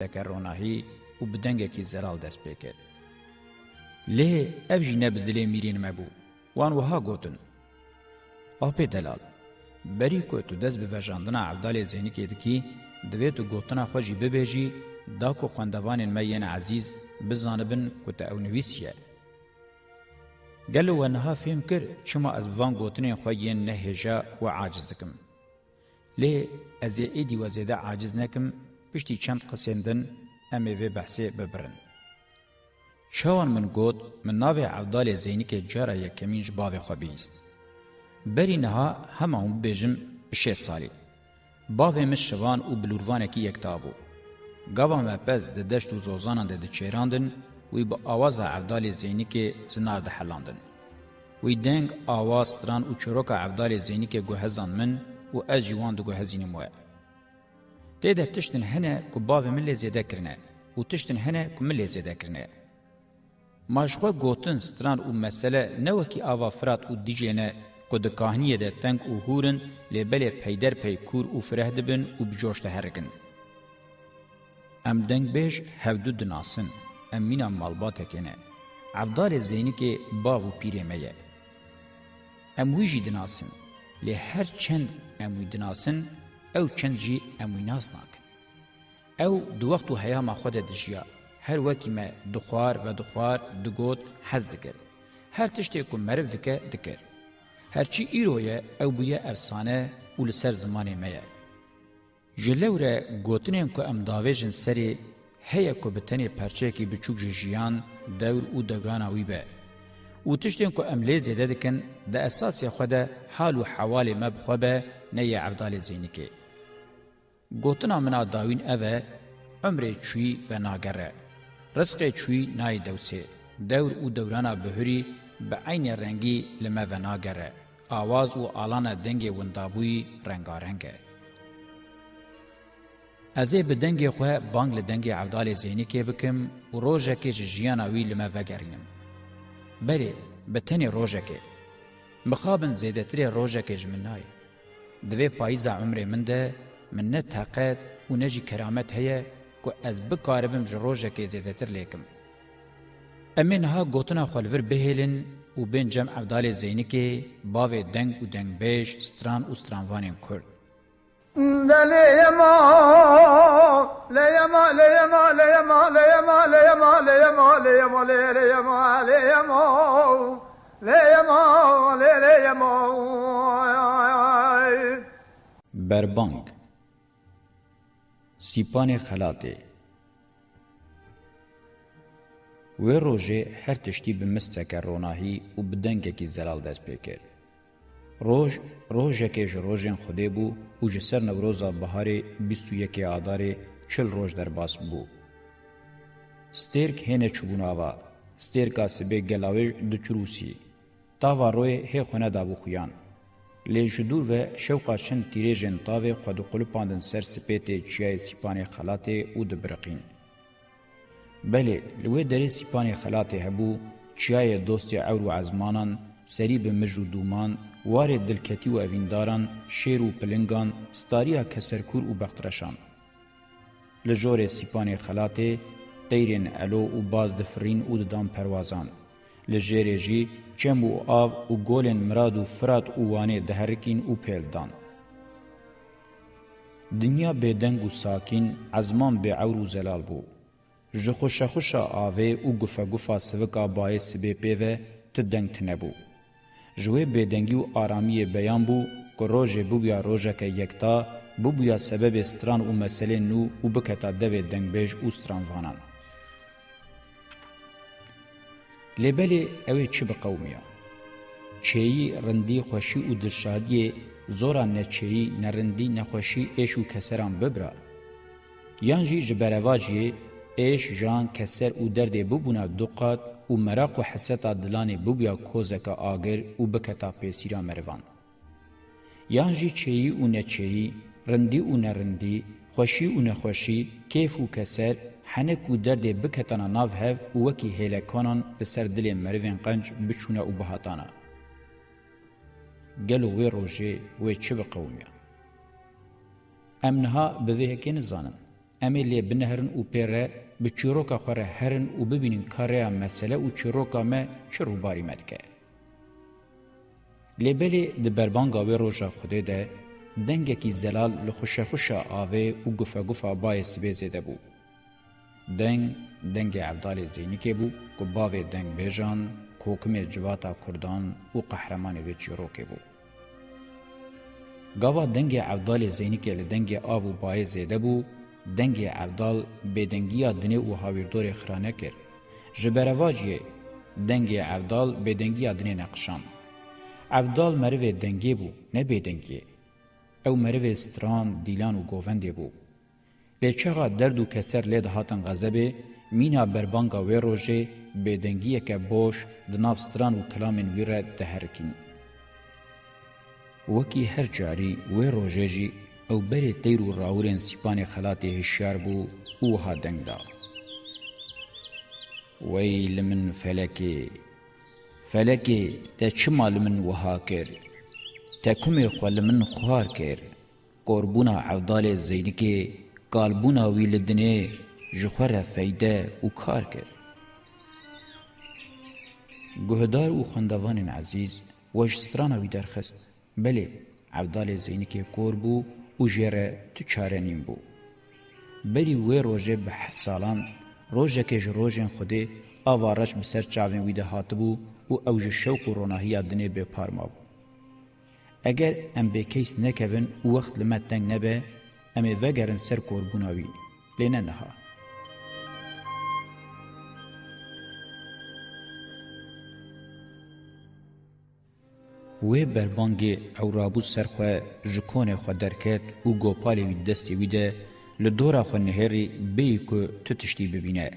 سکروناهی و بدنگه کی زرال دست بکر. لی اف جی نبدلی میرین مبو وان وها گوتن. آپی دلال بری که تو دست بفجاندنا عبدال زینی که دکی دوی تو گوتنا خوشی ببیجی دا که خواندوان مین عزیز بزانبن که تا او نویسیه. گلو و نها فهم کر چما از بوان گوتنین خویین نهجا و عاجز دکم. لی از ایدی و زیده عاجز نکم پشتی چند قسیندن امی و بحثی ببرن. شوان من گوت من ناوی عبدال زینی که جارا یکمینج باوی خوابیست. بری نها همه هم بیجم 6 سالی. باوی مش شوان و بلوروانکی یک تابو. گاوا مپز ده دشت و زوزانان ده چیراندن وی با آواز عبدال زینی که زنار ده حلاندن. وی دنگ آواز تران و چروک عبدال زینی که گوهزان من و از جوان ده گوهزین موه. تیده تشتن هنه که باوی من لیزیده کرنه و تشتن هنه که من لیزیده کرنه. ماشخوا گوتن ستران و مسئله نوکی آوا فرات و دیجینه که ده کاهنیه ده تنگ و هورن لیبله پیدر پی کور و فره دبن و بجوش ده هرگن. ام دنگ بیش هفدو دناسن، ام مینا مالباته کنه. عبدال زینی که باو پیره میه. ام ویجی دناسن، لی هر چند ام وی دناسن، او چند جی ام وی ناس ناکن. او دو وقتو حیام خود دجیا، هر وکی ما دخوار دگود حز دکر. هر تشتی که مرف دکر. هرچی ایرویه او بویه افسانه و لسر زمانه میه. جلوره گوتنین که ام داویجن سری هیا که بتنی پرچه کی بچوک جیان دور او دورانوی به. و تشتین که ام لیزیده دکن ده اساسی خود حال و حوال مبخوبه نیه عبدال زینی که. گوتنا منا داوین اوه عمر چوی و ناگره. رزق چوی نای دوسه. دور او دورانا بهری به عین رنگی لما و ناگره. آواز و آلان دنگ وندابوی رنگارنگه. ازی به دنگ خواه بانگ لدنگ عبدال زینی که بکم و روژه که جیاناوی لما وگرینم. بله بتنی روژه که. مخابن زیده تری روژه که جمنای. دوی پاییزا عمر من ده من نه طاقت و نجی کرامت هیه که از بکاربم جروژه که زیده تر لیکم. امین ها گوتنا خالور بهیلن و بین جمع عبدال زینی که باوی دنگ و دنگ بیش ستران و سترانوانیم کرد. ليما ليما ليما ليما ليما ليما ليما ليما ليما ليما ليما ليما بربانگ سیپان خلاته و روژه هر تشتی به مستکر روناهی و بدنگه کی زلال دست پیکر. روژه که روژن خوده بو و جسر نوروزا بهار 21 آدار 40 روژ در باس بو. سترک هنه چوبون آوا، سترک آسبه گلاویج دو چروسی. تاوا روی هی خونه دابو خویان. لی جدور و شوقا چند تیریجن تاوه قدو قلوپاندن سر سپیت چیای سیپان خلاته او دبرقین. بله لوی دری سیپان خلاته هبو چیای دوستی عور و عزمانان سری به مجر و دومان وار دلکتی و اوینداران شیر و پلنگان ستاریا کسرکور و بخترشان. لجور سیپان خلاته تیرین علو و باز دفرین و ددام پروازان. لجیر جی چم و آو و گولن مراد و فرات و وانه دهرکین و پیلدان. دنیا بدنگ و ساکین عزمان به عور و زلال بو. جخوش آوه و گفا سوکا باعث به پیوه تدنگ تنبو. جوه بدنگی و آرامی بیان بو که روژه بویا روژه که یکتا بویا سبب استران و مسئله نو و بکتا دوه دنگ بیج و استران وانان. لبلی اوه چه بقومیا؟ چهی رندی خوشی و دلشادی زورا نچهی نرندی نخوشی ایش و کسران ببرا. یانجی جبرواجی ایش جان کسر و درد ببونا دوقات و مراق و حسیتا دلانی بوبیا کوزکا آگر و بکتا پیسیرا مروان. یانجی چهی و نچهی، رندی و نرندی، خوشی و نخوشی، کیف و کسر، حنک و درد بکتانا ناف هف و وکی هیلکانان بسر دل مروین قنج بچونه و بهاتانا. گلو وی روژه وی چه بقومیا؟ امنها بوی هکی نزانم. امی لی بنهرن و پیره به چیروکا خوره هرن و ببینن کاریا مسئله و چیروکا ما چه روباری مدکه. لبلی د بربانگا و روژا خوده ده دنگه کی زلال لخوشه خوشه آوه و گفه گفه بای سبه زیده بو. دنگ عبدال زینی که بو که باوی دنگ بیجان کوکم جواتا کردان و قهرمان و چیروکه بو. گاوا دنگ عبدال زینی که لدنگ آو و بای زیده بو دنگ عبدال بدنگیا دنه و هاویردور خرانه کر. جبرواجیه دنگ عبدال بدنگیا دنه نقشان. عبدال مروه دنگی بو نه بدنگی. او مروه ستران دیلان و گوونده بو. لیچاقا درد و کسر لید هاتن غزبه مینا بربانگا و روژه بدنگیه که بوش دناف ستران و کلامن ویره دهرکین. وکی هر جاری و روژه جی او بری تیر و راورین سیپان خلاتی هشیار بو اوها دنگ دا. ویل من فلکی تا چما لمن وها کر تا کمی خو لمن خوار کر قربونا عبدال زینکی قالبونا ویلدنه جخور فیده و کار کر. گهدار و خندوان عزیز وج سترانا وی درخست بله عبدال زینکی کور بو و جره تو چاره نیم بو. بری وی روژه به حسالان روژه که جروژن خوده آوارش بسر چاوین ویده هات بو و اوج شوق و روناهی دنه به پارما بو. اگر ام به کیس نکوین و وقت لمت تنگ نبه امی وگرن سر کوربوناوی لینه نها. وی بربانگی او رابو سرخواه جکون خو درکت و گوپالی وی دستی ویده لدورا خو نهری بی که تو تشتی ببینه.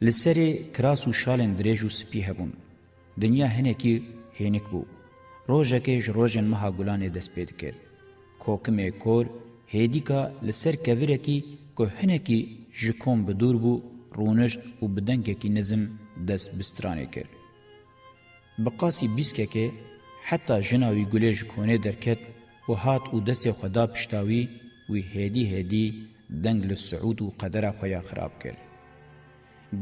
لسری کراس و شالن دریج و سپی هبون. دنیا هنکی هنک بو. روژه کش روژن مها گلان دست پید کرد. کوکم کور هیدیکا لسر کویره کی که هنکی جکون بدور بو رونشت و بدنگه کی نظم دست بسترانه کرد. بقاسی بیسکه که حتی جناوی گلیج کونه درکت و هات و دست خدا پشتاوی وی هیدی دنگ لسعود و قدر خویا خراب کرد.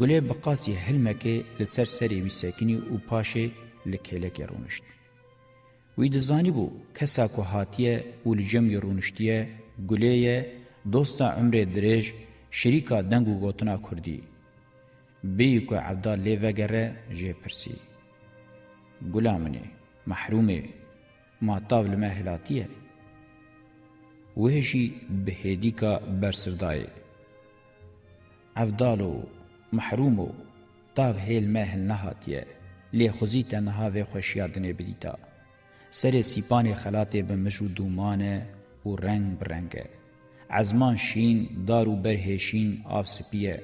گلی بقاسی حلمکه لسر سری وی ساکنی و پاشه لکهلک رونشت. وی دزانی بو کسا که هاتیه و لجم رونشتیه گلیه دوستا عمر دریج شریکا دنگ و گوتنا کردی. بیو که عبدال لیوه گره جه پرسی. گلامنه محرومه ماتاو لما هلاتیه وهجی بهدی کا برسردای عفدالو محرومو تاو هیل مهل نهاتیه لی خوزیت نها و خوشیادنه بدیتا سر سیپان خلاته بمجو دومانه و رنگ برنگه عزمان شین دارو برهشین آف سپیه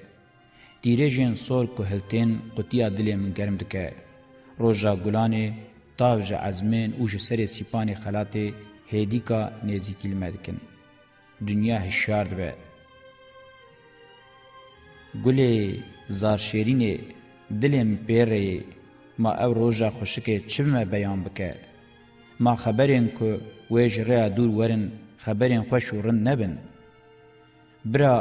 دیرجین سور کهلتین قطیا دل من گرم دکه روژا گلانه تاوج عزمین اوج سر سیپان خلاته هیدیکا نزیکی المدکن دنیا هشارد به گلی زارشیرین دلم پیره ما او روژا خوشکه چبمه بیان بکه ما خبرین که ویج ریا دور ورن خبرین خوش ورن نبن برا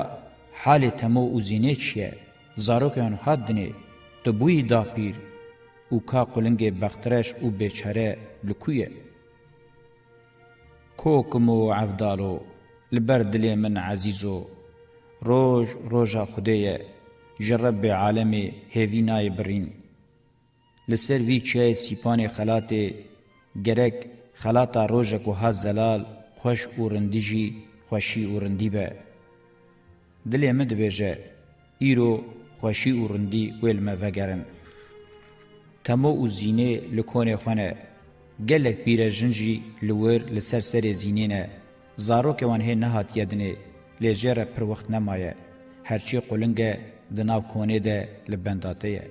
حال تمو اوزینه چیه زاروکیان حد دنه تو بوی دا پیر او کا قلنگ بخترش او بیچاره لکویه کوکمو عفدالو لبر دل من عزیزو روژا خدایه جرب عالم هیوینای برین لسر وی چه سیپان خلاته گرک خلاتا روژا که ها زلال خوش اورندی جی خوشی اورندی به دل من دبیجه ایرو خوشی اورندی ویل ما وگرن تمو او زینه لکونه خونه گلک پیره جنجی لور لسر سر زینه نه زارو که وانه نهات یدنه لیجره پر وقت نمایه هرچی قلنگه دناو کونه ده لبنداته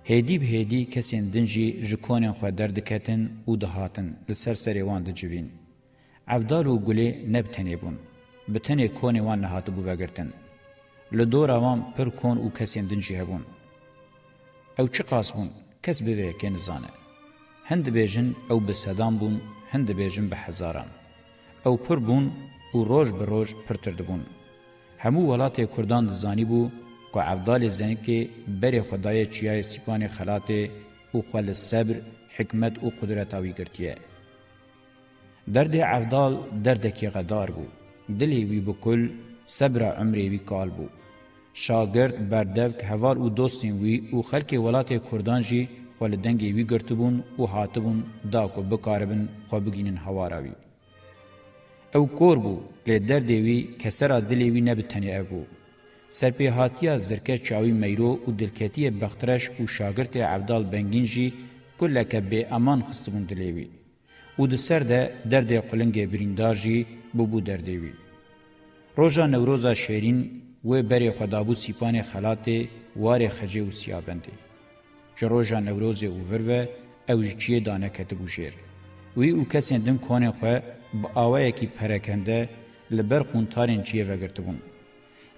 هیدی به هیدی کسین دنجی جکونن خو دردکتن او دهاتن لسر سر وان دجوین عفدال و گلی نبتنی بون بتنی کونه وان نهات بو وگرتن لدور اوام پر کون او کسین دنجی هبون او چه قاس بون کس بوه که نزانه هند بیجن او بسدان بون هند بیجن به هزاران او پر بون او روش به روش پرترد بون همو ولات کردان دزانی بو که عفدال زنکی بری خدای چیای سیپان خلاته او خل صبر حکمت او قدرت آوی گرتیه. درد عفدال درد کی غدار بو. دلی وی بکل صبر عمری وی کال بو. شاگرد بردوک هوار او دوستین وی او خلک ولات کردان جی خل دنگی وی گرتبون او هاتبون دا کو بکاربن خو بگینن هواراوی. او کور بو لی دردی وی کسرا دلی وی نبتنی ابو. سرپی هاتیا زرکه چاوی میرو او دلکتی بخترش او شاگرد عفدال بنگین جی کلک به امان خستبون دلیوی. او د سر ده درد قلنگ بریندار جی بو دردیوی. روژا نوروزا شیرین و بری خدابو سیپان خلاته وار خجه و سیابنده. جروژا نوروز او ورو او جیه دانه کتبو جیر. وی او کسین دم کونه خواه با آوه کی پرکنده لبر قونتارین چیه وگرتبون.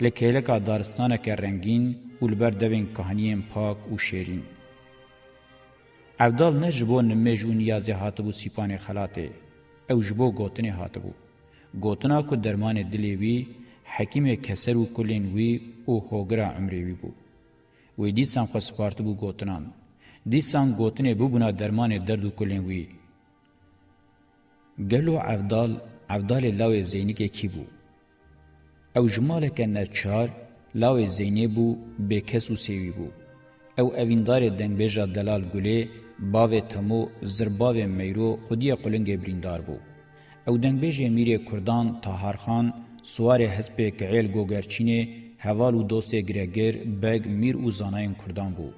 لکیلکا دارستانه که رنگین و لبر دوین کهانیم پاک و شیرین. عفدال نه جبو نمیج و نیازی هاتبو سیپان خلاته او جبو گوتنی هاتبو. گوتنا که درمان دلیوی حکیم کسر و کلین وی او هوگرا عمری وی بو. وی دیسان خو سپارت بو گوتنان. دیسان گوتنی بونا درمان درد و کلین وی. گلو عفدال لاوی زینی که کی بو. او جمالک نچار لاوی زینی بو به کس و سیوی بو. او اویندار دنگبیجا دلال گله باوی تمو زرباوی میرو خودی قلنگ بریندار بو. او دنگبیجی میری کردان تاهار خان سوار حسب کعیل گوگرچینه هوال و دوست گرگر بگ میر و زاناین کردان بو.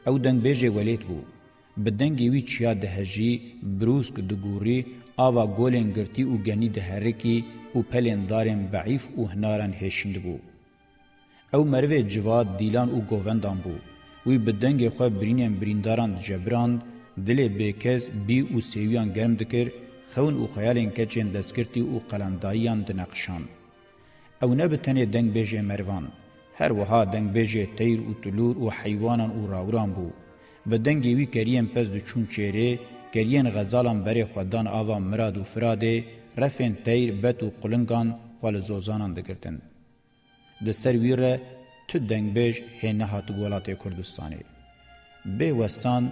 او دنگبیجی ولید بو. بدنگی وی چیا دهجی بروسک دگوری آوا گولین گرتی و گنی دهرکی و پلین دارن بعیف و هنارن هشیند بو. او مروه جواد دیلان و گووندان بو. وی بدنگ خو برینن برینداران جبراند دل بیکس بی او سیویان گرم دکر خون او خیالن کچن دسکرتی او قلندایان دنقشان. او نبتنی دنگ بیجه مروان. هر وها دنگ بیجه تیر او تلور او حیوانان او راوران بو. بدنگی وی کریم پس دو چون چیره کرین غزالان بری خودان آوا مراد و فراده رفن تیر بت و قلنگان خوال زوزانان دکرتن. دسر ویره تو دنگ بیج هنه هاتو ولات کردستانی. به وستان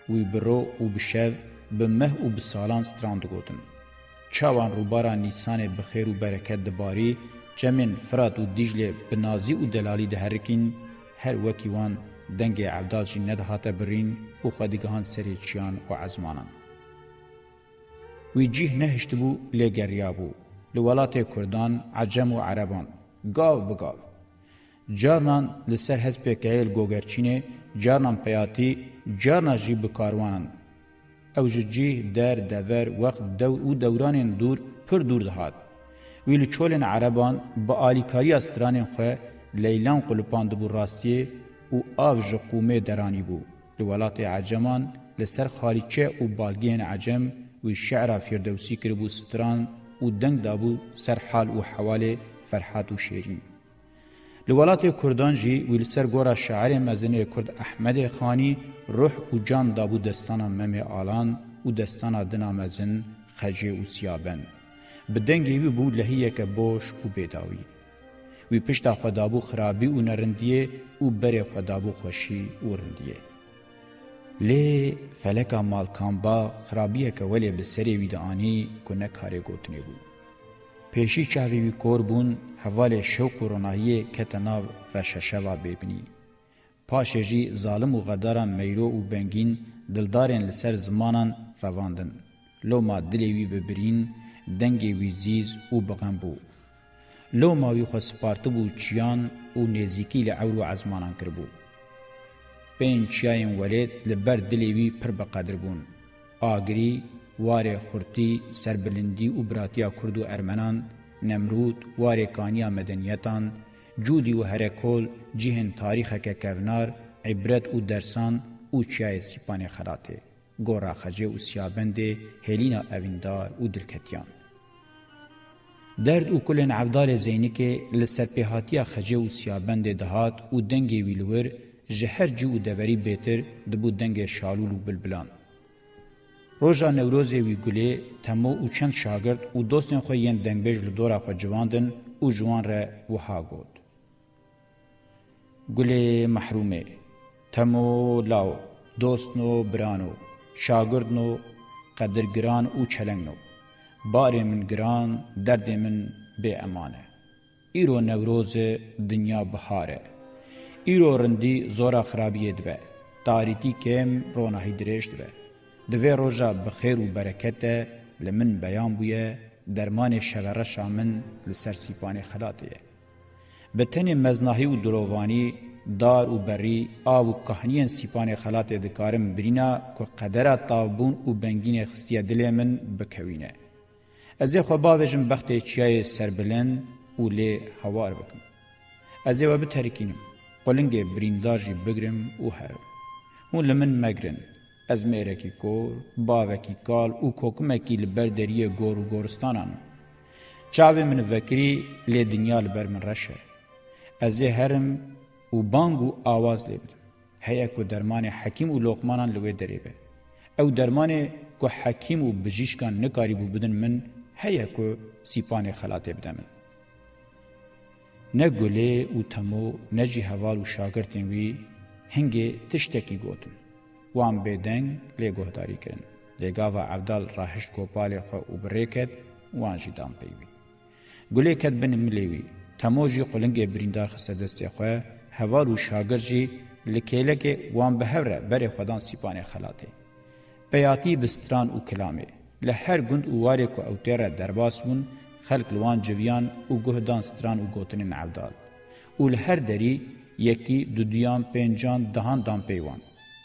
وی برو و بشو به مه و بسالان ستراند گوتن. چاوان روبارا نیسان بخیر و برکت دباری جمین فرات و دیجل بنازی و دلالی ده هرکین هر وکیوان دنگ عبدال جی ندهات برین و خودگهان سری چیان و عزمانان. وی جیه نهشتبو لگریابو لولات کردان عجم و عربان گاو بگاو. جارنان لسر حسب کعیل گوگرچینه جارنان پیاتی جارنا جی بکاروانن. او جیه در دور وقت و دوران دور پر دور دهاد. ویل چولن عربان با آلیکاری استران خواه لیلان قلپان دبو راستیه و آو جقومه درانی بو. لولات عجمان لسر خالیچه و بالگین عجم و شعر فردوسی کربو ستران و دنگ دابو سر حال و حوال فرحات و شیرین. لولات کردان جی ویل سر گورا شاعر مزنه کرد احمد خانی روح و جان دابو دستانا مم آلان و دستانا دنا مزن خجه و سیابن. بدنگی وی بود لحیه که بوش و بیداوی. وی پشتا خدابو خرابی و نرندیه و بره خدابو خوشی و رندیه. لی فلکا مالکانبا خرابیه که ولی بسری ویدانی کنه کاره گوتنی بود. پیشی چاوی وی کور بون حوال شوق و روناییه کتناو رششوا ببینی. پاشه جی ظالم و غداران میرو و بنگین دلدارن لسر زمانان رواندن. لو ما دلی وی ببرین دنگی وی زیز و بغن بو. لو ما وی خو سپارتو بو چیان و نزیکی لعور و عزمانان کربو. پین چیاین ولید لبر دلی وی پر بقدر بون. آگری واره خورتی سربلندی و براتیا کرد و ارمنان نمرود واره کانیا مدنیتان جودی و هرکول جهن تاریخ که کونار عبرت و درسان و چیای سیپان خلاته گورا خجه و سیابنده هلینا اویندار و دلکتیان درد و کلن عفدال زینی که لسرپیهاتیا خجه و سیابنده دهات و دنگ ویلور جهر جو و دوری بیتر دبو دنگ شالول و بلبلان روژا نوروزی وی گله تمو و چند شاگرد و دوستن خو ین دنگبیج لدورا خو جواندن و جوان را وها گود. گل محرومه تمو لاو دوستنو برانو شاگردنو قدرگران و چلنگنو بار من گران درد من بی امانه. ایرو نوروز دنیا بهاره. ایرو رندی زورا خرابیه دبه. تاریتی کم روناهی درشت به. دوی روژا بخیر و برکته لمن بیان بویه درمان شوره شامن لسر سیپان خلاته. بتن مزناهی و درووانی دار و بری آو و کهنین سیپان خلاته دکارم برینا که قدره تابون و بنگین خستیه دل من بکوینه. از خو باوجم بخت چیای سربلن و لی هوار بکم. از و بترکینم قلنگ برینداجی بگرم و هرم. هون لمن مگرن از میرکی کور باوکی کال و کوکمکی لبردریه گور و گورستانان. چاوی من فکری لی دنیا لبر من رشه. از هرم و بانگ و آواز لیبدم. هیا که درمان حکیم و لقمانان لوی دریبه. او درمان که حکیم و بجیشکان نکاری بو بدن من هیا که سیپان خلاته بدمن. نه گله و تمو نه جی هوال و شاگرتین وی هنگی تشتکی گوتن. وان بدنگ لی گهداری کرن. لگاوا عبدال راهشت کوپال خو و بریکت وان جی دام پیوی. گله کد بن ملیوی. تمو جی قلنگ بریندار خسته دستی خواه هوال و شاگر جی لکیلک وان بهوره بری خودان سیپان خلاته. بیاتی بستران و کلامه. لهر گند و واری که اوتیره درباس بون خلق لوان جویان و گهدان ستران و گوتنین عبدال. و لهر دری یکی دودیان پینجان دهان دام پیوان.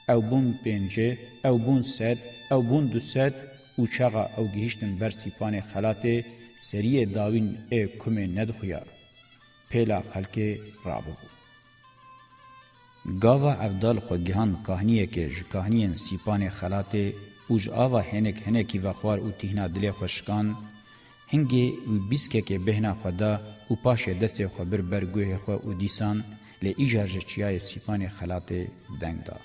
او بون پینجه، او بون سد، او بون دو سد و چاقا او گهشتن بر سیپان خلاته سریع داوین ای کمی ندخویا. پیلا خلق رابو. گاوا عبدال خو گهان کهنیه که جکهنین سیپان خلاته اوج آوا هنکی وخوار او تیهنا دلی خوشکان هنگی و بیسکه که بهنا خدا و پاش دست خبر برگوه خو او دیسان لی ایجارج چیای سیپان خلاته دنگ دا.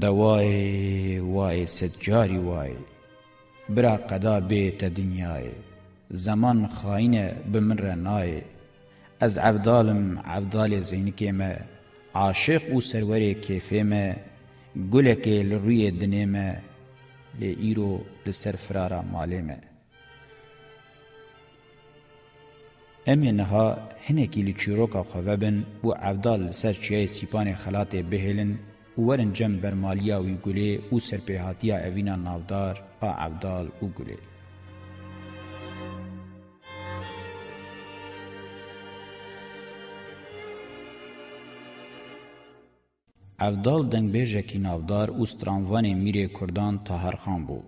دوای وای سجاری وای برا قدا بیت دنیای زمان خاینه بمر نای از عبدالم عبدال زینکی ما عاشق و سرور کیفه ما گلک لروی دنی ما لی ایرو لسر فرارا مالی ما امی نها هنکی لچیروکا خوابن و عبدال لسر چیای سیپان خلات بهلن ورن جم برمالیا وی گله او سرپیهاتیا اوینا نافدار آ عبدال او گله. عبدال دنگ بیجه کی نافدار او سترانوان میره کردان تاهر خان بو.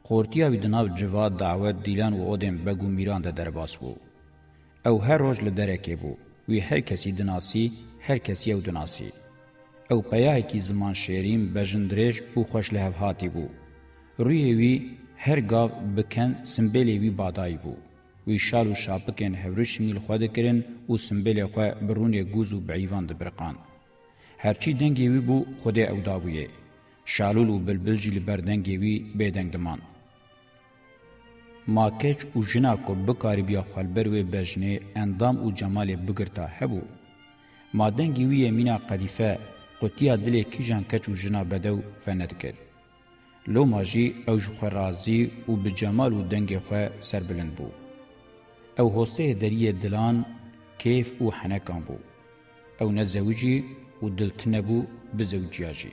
قورتیا وی دناو جواد دعوت دیلان و اودم بگو میران ده درباس بو. او هر روز لدرکه بو. وی هر کسی دناسی هر کسی او دناسی. او پیاه کی زمان شیرین بجندرش او خوش لهف هاتی بو. روی وی هر گاو بکن سنبیلی وی بادایی بو. وی شال و شاپکن هفرش میل خود کرن او سنبیلی خواه برون گوز و بعیوان دبرقان. هرچی دنگی وی بو خود او دابویه. شالول و بلبل جی لبردنگی وی بیدنگ دمان. ماکچ و جنا کو بکاری بیا خالبر و بجنه اندام و جمال بگرتا هبو. مادنگی وی یمینا قدیفه قطیا دلی کیجان کچ و جنا بدو فند کرد. لو ماجی او جخو رازی و بجمال و دنگ خو سربلند بو. او هسته دریه دلان کیف و حنکان بو. او نزوجی و دلتنه بو بزوجیاجی.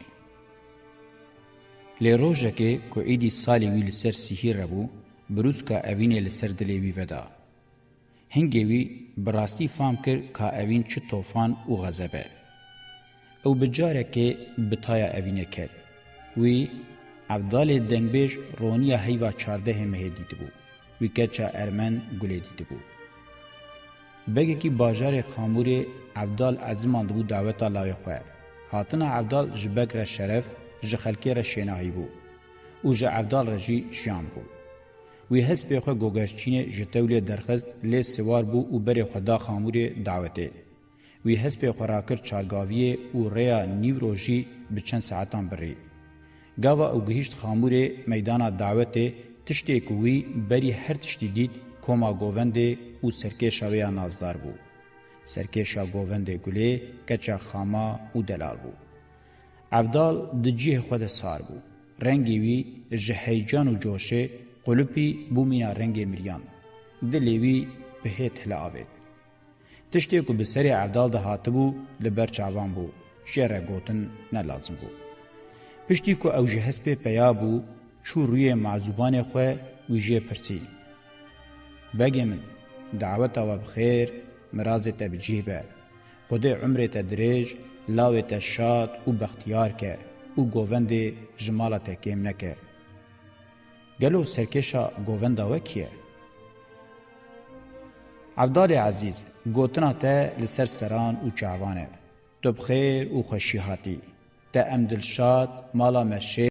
لی روژه که که ایدی سالی وی لسر سیهی ربو بروز که اوینه لسر دلی وی ودا. هنگی وی براستی فهم کر که اوین چه توفان و غضبه. او بجاره که بتایا اوینه کرد. وی عبدال دنگبیج رونیا هیوا 14 مهه دیده بو. وی کچا ارمن گله دیده بو. بگه کی باجار خامور عبدال عزمان دبو دعوتا لاوی خواه. هاتنا عبدال جبک را شرف جخلکی را شیناهی بو. او جا عبدال را جی شیان بو. وی هست به خو گوگرچینه جتولی درخست لی سوار بو او بری خدا خاموری دعوته. وی هست به خوراکر چارگاویه او ریا نیوروژی بچند ساعتان بری. گاوا او گهیشت خاموری میدان دعوته تشتی کوی بری هر تشتی دید کما گوونده او سرکشاویا نازدار بو. سرکشا گوونده گله کچا خاما او دلال بو. عفدال دجیه خود سار بو. رنگی وی جهیجان و جوشه قلوبی بومینا رنگ مریان. دلیوی به هلا آوید. تشتی کو بسری عفدال ده هاتبو لبر چاوان بو. شیره گوتن نلازم بو. پشتی کو او جهز په پیا بو چو روی معذوبان خو ویجه پرسی. بگی من دعوت او بخیر مراز تبجیبه. خود عمر تدریج لاوی تشاد او بختیار که او گووند جمالت کم نکه. گلو سرکشا گووندا وکیه. عفدال عزیز گوتنا ته لسر سران او چاوانه. تو بخیر او خوشی هاتی. تا ام دلشاد مالا مشه